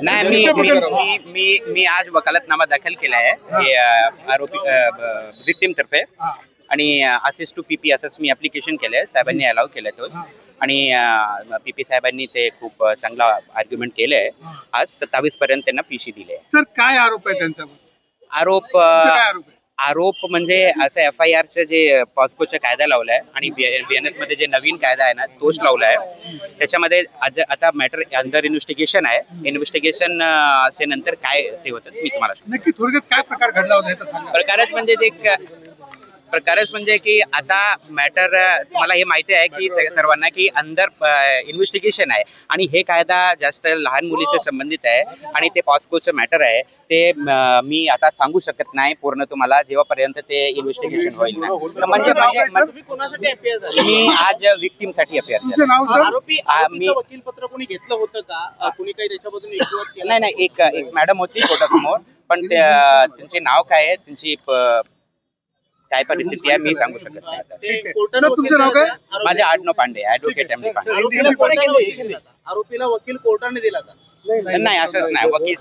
नाही, मी आज वकालतनामा दाखल केला आहे आरोपी विक्टिम तर्फे आणि असिस्ट टू पीपी असंच मी ऍप्लिकेशन केलंय. साहेबांनी अलाव केलंय तोच आणि पीपी साहेबांनी ते खूप चांगला आर्ग्युमेंट केलंय. आज 27 पर्यंत त्यांना पीसी दिले. सर काय आरोप आहे त्यांच्यावर? आरोप म्हणजे असं FIRचं जे पॉस्कोचा कायदा लावलाय आणि BNS मध्ये जे नवीन कायदा आहे ना तोच लावलाय. त्याच्यामध्ये आता मॅटर अंडर इन्व्हेस्टिगेशन आहे. इन्व्हेस्टिगेशन असे नंतर काय ते होतं मी तुम्हाला नक्की थोडक्यात काय प्रकार घडला होता? प्रकारच म्हणजे की आता मॅटर तुम्हाला हे माहिती आहे की सर्वांना की अंडर इन्व्हेस्टिगेशन आहे आणि हे कायदा जास्त लहान मुलीच्या संबंधित आहे आणि ते पॉस्कोचं मॅटर आहे. ते मी आता सांगू शकत नाही पूर्ण तुम्हाला जेव्हापर्यंत ते इन्व्हेस्टिगेशन होईल ना. म्हणजे कोणासाठी अपियर झाले? मी आज विक्टीम साठी अपियर तुमचं नाव सर? आरोपी वकीलपत्र कोणी घेतलं होतं का? कोणी काही त्याच्याबद्दल विश्वास केला? नाही, एक मॅडम होती कोर्टासमोर, पण त्यांचे नाव काय आहे, त्यांची काय परिस्थिती आहे मी सांगू शकत नाही आता. सर तुमचं नाव काय? माझे आडनाव पांडे, ॲडव्होकेट MD पांडे. आरोपीला वकील कोर्टाने दिला का? नाही, असंच नाही, वकील